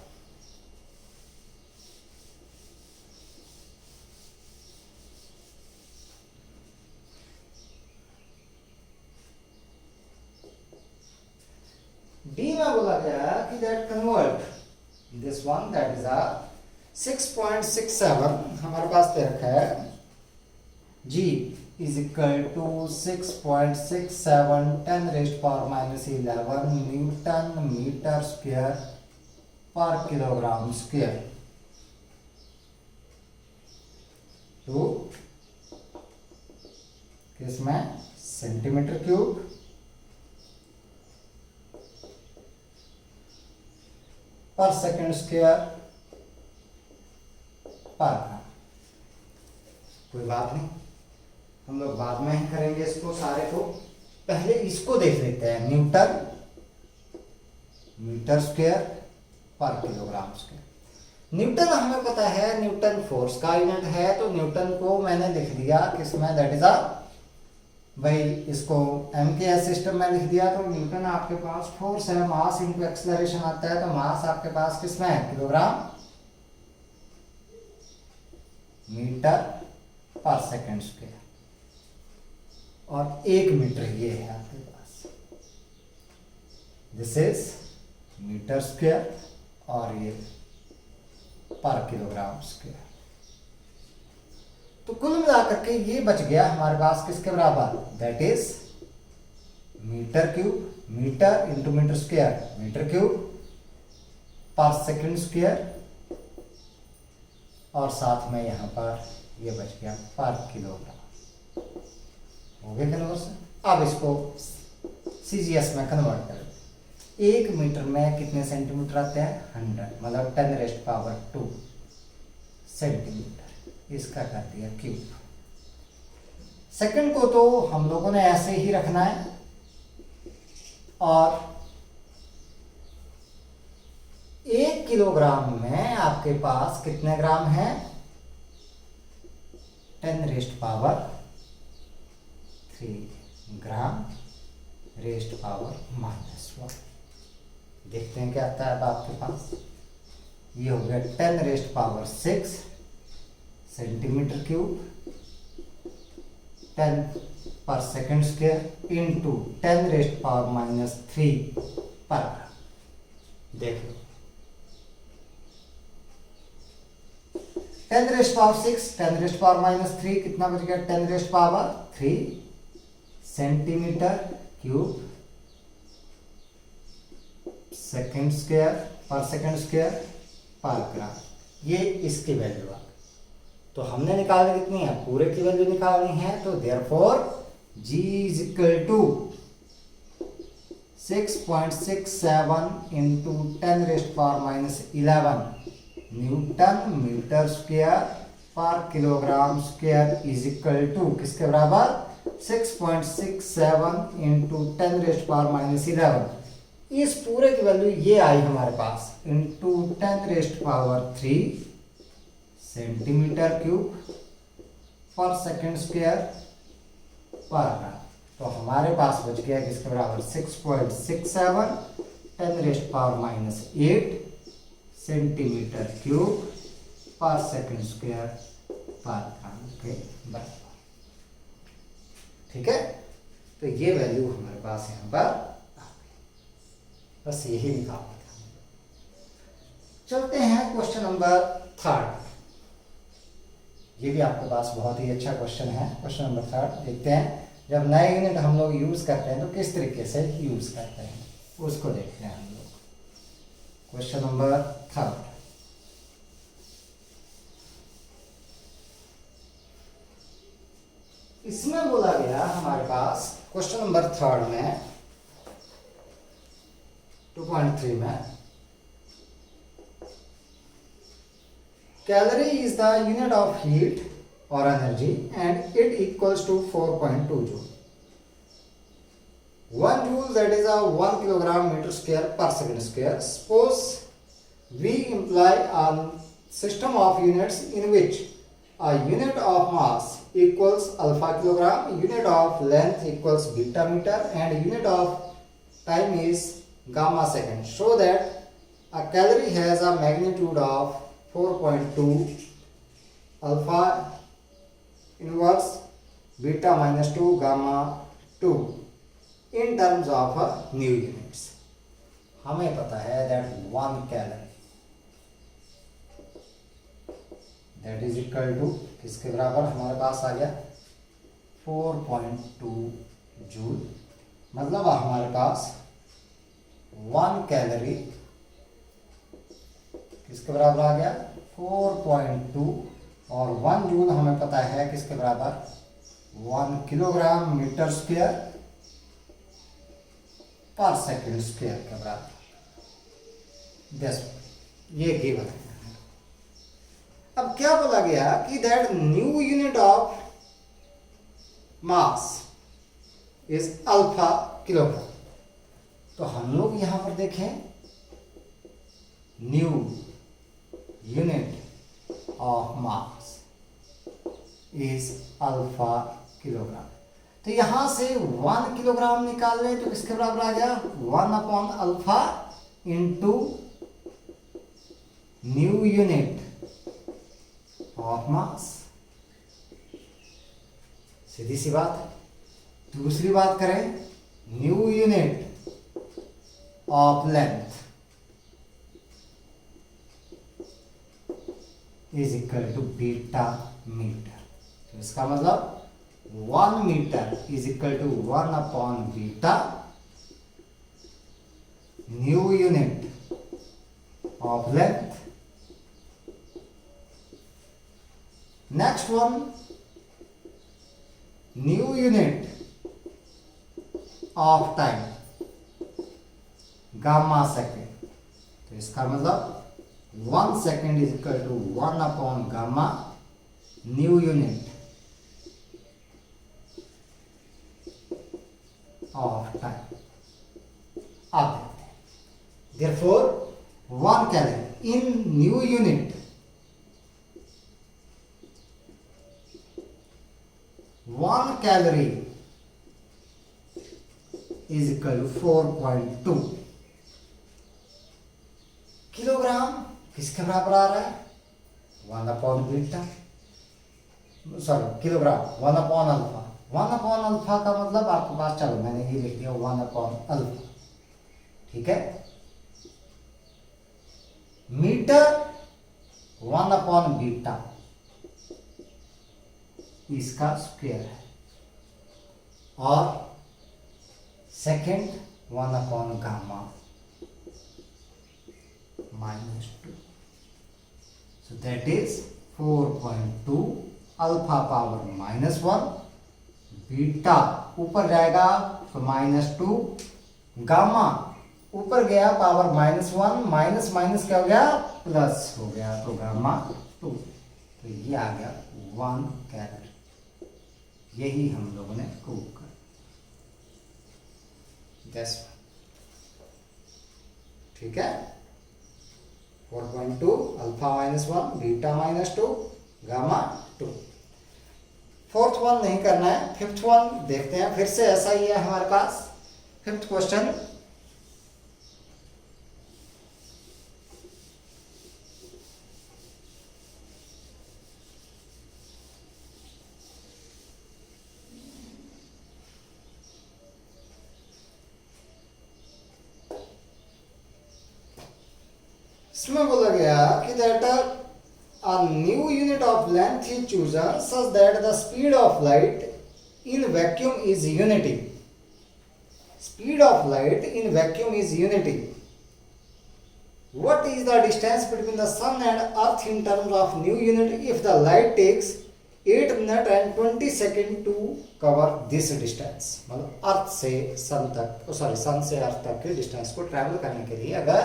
डी में बोला गया कि that convert this one, that is 6.67, हमारे पास दे रखा है G is equal to 6.67 10⁻⁻11 newton metre square पर किलोग्राम स्क्वायर, तो किसमें, centimeter cube per second square per gram. कोई बात नहीं, हम लोग बाद में ही करेंगे इसको सारे को, पहले इसको देख लेते हैं, न्यूटन मीटर स्क्वायर पर किलोग्राम स्क्वायर। न्यूटन हमें पता है, न्यूटन फोर्स का यूनिट है, तो न्यूटन को मैंने लिख दिया किसमें, दैट इज भाई इसको एम के एस सिस्टम में लिख दिया। तो न्यूटन आपके पास फोर्स है, मास इंटू एक्सेलरेशन आता है, तो मास आपके पास किसमें है, किलोग्राम मीटर पर सेकंड स्क्वायर, और 1 मीटर ये है आपके पास, दिस इज मीटर स्क्वायर, और ये पर किलोग्राम स्क्वायर। तो कुल मिलाकर के ये बच गया हमारे पास किसके बराबर, that is meter cube, meter into meter square, meter cube per second square, और साथ में यहां पर ये बच गया पर किलोग्राम। हो गया कन्वर्सन। अब इसको सीजीएस में कन्वर्ट करें। 1 मीटर में कितने सेंटीमीटर आते हैं, 100, मतलब 10⁻² सेंटीमीटर। इसका कर दिया क्यूब। सेकंड को तो हम लोगों ने ऐसे ही रखना है, और 1 किलोग्राम में आपके पास कितने ग्राम है, 10⁻³ ग्राम (⁻⁻1). देखते हैं क्या आता है अब आपके पास। ये हो गया 10⁻⁶ सेंटीमीटर क्यूब 10/s² इंटू 10⁻³ पर ग्राम। देख लो 10⁻⁶ 10⁻³ कितना बच गया, 10⁻³ सेंटीमीटर क्यूब पर ग्राम। ये इसकी वैल्यू आ। तो हमने निकालनी कितनी है, पूरे की वैल्यू निकालनी है। तो therefore G is equal to 6.67 into 10⁻11 newton metre square पर kilogram square is equal to किसके बराबर, 6.67 इंटू 10⁻11। इस पूरे की वैल्यू ये आई हमारे पास इंटू 10⁻³ सेंटीमीटर क्यूब पर सेकंड² पर ग्राम। तो हमारे पास बच गया किसके बराबर, 6.67 10⁻⁸ सेंटीमीटर क्यूब पर सेकंड² पर ग्राम के बराबर। ठीक है, तो ये वैल्यू हमारे पास यहाँ पर, बस यही निकालना था। चलते हैं क्वेश्चन नंबर 3। ये भी आपके पास बहुत ही अच्छा क्वेश्चन है। क्वेश्चन नंबर 3 देखते हैं, जब नए यूनिट हम लोग यूज करते हैं तो किस तरीके से यूज करते हैं, उसको देखते हैं हम लोग। क्वेश्चन नंबर 3, इसमें बोला गया हमारे पास क्वेश्चन नंबर 3 में 2.3 में, calorie is the unit of heat or energy and it equals to 4.2 joule. 1 joule, that is a 1 kilogram meter square per second square. Suppose we employ a system of units in which a unit of mass equals alpha kilogram, unit of length equals beta meter and unit of time is gamma second. Show that a calorie has a magnitude of 4.2 alpha inverse beta -2 gamma 2 in terms of new units. हमें पता है that 1 calorie that is equal to किसके बराबर हमारे पास आ गया 4.2 joule. मतलब हमारे पास 1 कैलोरी किसके बराबर आ गया 4.2 और 1 जूल हमें पता है किसके बराबर 1 किलोग्राम मीटर स्क्वायर पर सेकंड स्क्वायर के बराबर। ये गिवन है। अब क्या बोला गया कि that new unit of mass is alpha kilogram. तो हम लोग यहां पर देखें new unit of mass is alpha kilogram. तो यहां से 1 किलोग्राम निकाल लें तो किसके बराबर आ गया 1 / alpha into new unit of mass. सीधी सी बात है। दूसरी बात करें new unit of length is equal to beta metre. तो इसका मतलब 1 metre is equal to 1 / beta new unit of length. Next one new unit of time gamma second. तो इसका मतलब 1 second is equal to 1 / gamma new unit of time. अब देखते हैं therefore 1 calorie in new unit 1 calorie is equal to 4.2 kilogram किसके बराबर आ रहा है? 1/बीटा, सॉरी किलोग्राम 1/अल्फा। 1/अल्फा का मतलब आपके पास, चलो मैंने ये लिख दिया 1/अल्फा, ठीक है। मीटर 1/बीटा इसका स्क्वायर है, और सेकेंड 1/गामा -2, so that is 4.2 alpha power -1, beta ऊपर जाएगा तो -2, गामा ऊपर गया पावर -1, माइनस माइनस क्या हो गया, प्लस हो गया, तो गामा 2, तो ये आ गया 1 कैलोरी। यही हम लोगों ने प्रूव कर, ठीक है। 4.2 alpha -1, beta -2, gamma 2। Fourth one नहीं करना है, फिफ्थ वन देखते हैं। फिर से ऐसा ही है हमारे पास। फिफ्थ क्वेश्चन, इसमें बोला गया कि that a new unit of length is chosen such that the speed of light in vacuum is unity. Speed of light in vacuum is unity. What is the distance between the sun and earth in terms of new unit if the light takes 8 minutes and 20 seconds to cover this distance? मतलब अर्थ से सन तक, सन से अर्थ तक के distance को travel करने के लिए अगर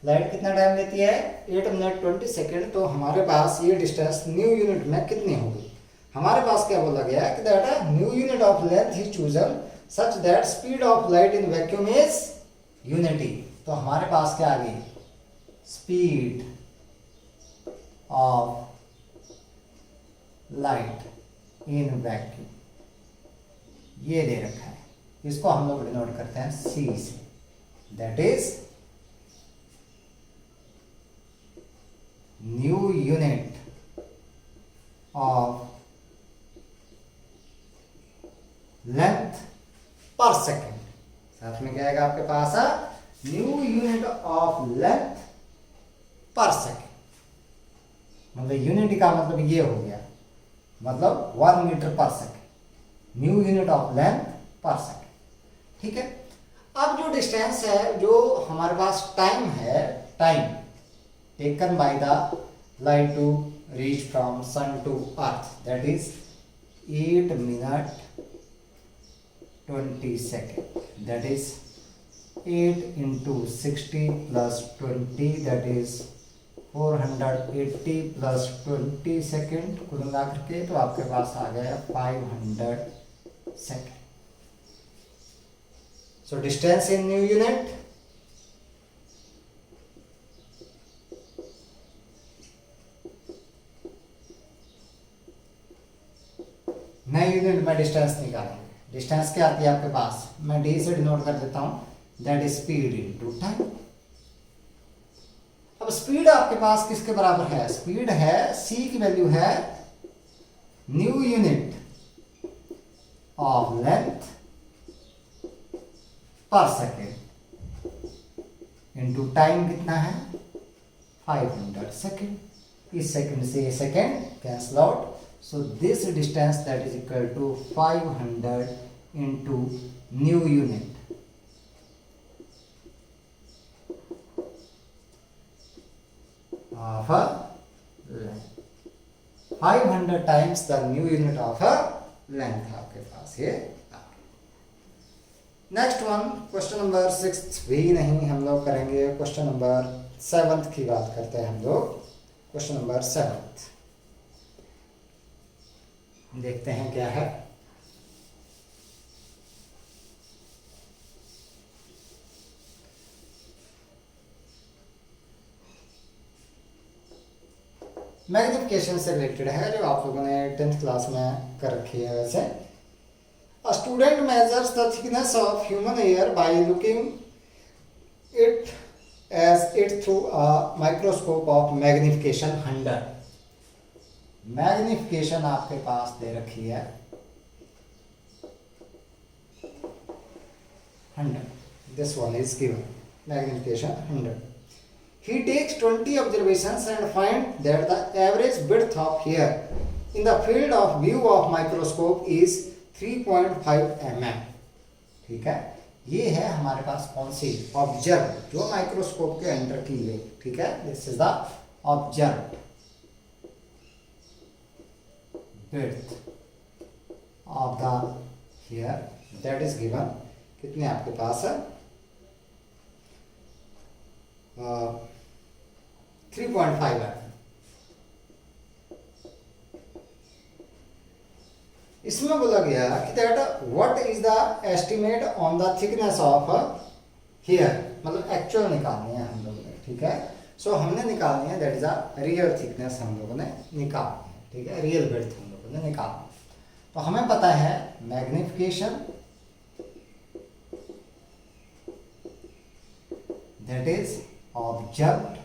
लाइट कितना टाइम लेती है, 8 मिनट 20 सेकेंड, तो हमारे पास ये डिस्टेंस न्यू यूनिट में कितनी होगी? हमारे पास क्या बोला गया कि that new unit of length is chosen such that speed of light in vacuum is unity. तो हमारे पास क्या आ गई, speed of light in vacuum, ये दे रखा है, इसको हम लोग डिनोट करते हैं सी से, that is new unit of length पर सेकेंड। साथ में क्या आएगा आपके पास, न्यू यूनिट ऑफ लेंथ पर सेकेंड। मतलब यूनिट का मतलब ये हो गया, मतलब 1 metre per second, new unit of length पर सेकेंड, ठीक है। अब जो डिस्टेंस है, जो हमारे पास टाइम है, time taken by the light to reach from sun to earth, that is 8 minute 20 second, that is 8 into 60 plus 20, that is 480 plus 20 second, कुल मिला करके तो आपके पास आ गया 500 second. So distance in new unit, नए यूनिट में डिस्टेंस निकालेंगे। डिस्टेंस क्या आती है आपके पास, मैं डी से डिनोट कर देता हूं, that is speed into time. अब स्पीड आपके पास किसके बराबर है, स्पीड है, सी की वैल्यू है न्यू यूनिट ऑफ लेंथ पर सेकेंड इनटू टाइम कितना है, 500 सेकेंड। इस सेकेंड से ये second cancel out, so this distance that is equal to 500 into new unit of a length, 500 times the new unit of a length आपके पास ये। Next one, question number 6 भी नहीं हम लोग करेंगे, क्वेश्चन नंबर 7 की बात करते हैं हम लोग। क्वेश्चन नंबर 7 देखते हैं क्या है। मैग्निफिकेशन से रिलेटेड है, जो आप लोगों ने 10th क्लास में कर रखी है। वैसे a student measures the thickness of human hair by looking it as it through a microscope of magnification 100. Magnification आपके पास दे रखी है 100. This one is given magnification 100. He takes 20 observations and find that the average width of hair in the field of view of microscope is 3.5 mm. ठीक है, ये है हमारे पास कौन सी ऑब्जर्व, जो माइक्रोस्कोप के अंडर की गई. ठीक है, this is the observe width of the hair that is given. कितने आपके पास है 3.5 है. इसमें बोला गया कि that what is the estimate on the thickness of hair, मतलब एक्चुअल निकालनी है हम लोगों ने. ठीक है, सो हमने निकालनी है that is a real thickness हम लोगों ने निकालनी है. ठीक है, रियल विड्थ हम लोगों ने निकालना. तो हमें पता है magnification that is observed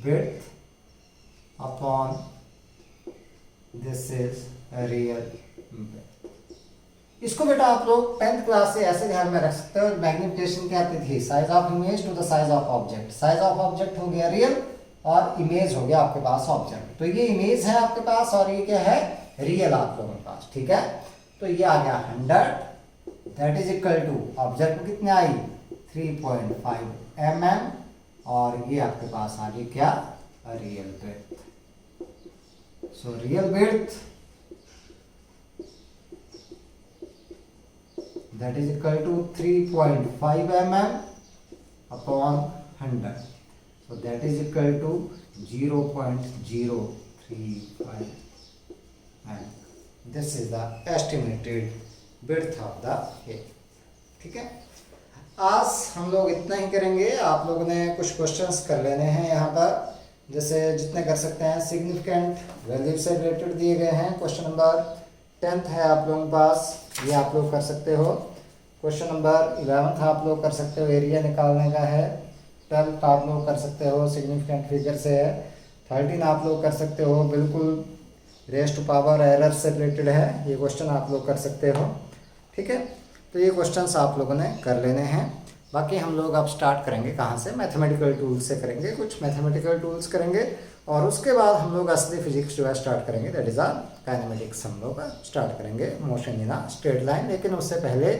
width upon this is real. इसको बेटा आप लोग 10th क्लास से ऐसे ध्यान में रख सकते हो. मैग्निफिकेशन क्या आती थी, size of image to the size of object. Size of object हो गया रियल और इमेज हो गया आपके पास ऑब्जेक्ट. तो ये इमेज है आपके पास और ये क्या है, रियल आप लोगों के पास. ठीक है, तो ये आ गया 100 that is equal to object कितने आई 3.5 mm और ये आपके पास आ गई क्या, real width. So real width that is equal to 3.5 mm upon 100. So that is equal to 0.035 mm. This is the estimated width of the hair. ठीक है, आज हम लोग इतना ही करेंगे. आप लोगों ने कुछ क्वेश्चंस कर लेने हैं यहाँ पर, जैसे जितने कर सकते हैं. सिग्निफिकेंट वैल्यू से रिलेटेड दिए गए हैं. क्वेश्चन नंबर 10th है आप लोगों के पास, ये आप लोग कर सकते हो. क्वेश्चन नंबर 11th आप लोग कर सकते हो, एरिया निकालने का है. 12th आप लोग कर सकते हो, सिग्निफिकेंट फिगर से है. 13 आप लोग कर सकते हो, बिल्कुल रेस्ट टू पावर एरर से रिलेटेड है. ये क्वेश्चन आप लोग कर सकते हो. ठीक है, तो ये क्वेश्चंस आप लोगों ने कर लेने हैं. बाकी हम लोग अब स्टार्ट करेंगे कहाँ से, मैथमेटिकल टूल्स से करेंगे. कुछ मैथमेटिकल टूल्स करेंगे और उसके बाद हम लोग असली फिजिक्स जो है स्टार्ट करेंगे, दैट इज़ आ काइनेमेटिक्स हम लोग स्टार्ट करेंगे, motion in a straight line. लेकिन उससे पहले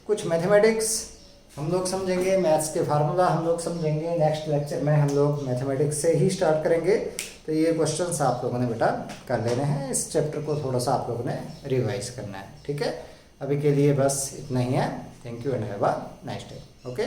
कुछ मैथमेटिक्स हम लोग समझेंगे, मैथ्स के फार्मूला हम लोग समझेंगे. नेक्स्ट लेक्चर में हम लोग मैथमेटिक्स से ही स्टार्ट करेंगे. तो ये क्वेश्चंस आप लोगों ने बेटा कर लेने हैं. इस चैप्टर को थोड़ा सा आप लोगों ने रिवाइज करना है. ठीक है, अभी के लिए बस इतना ही है. Thank you and have a nice day. Okay.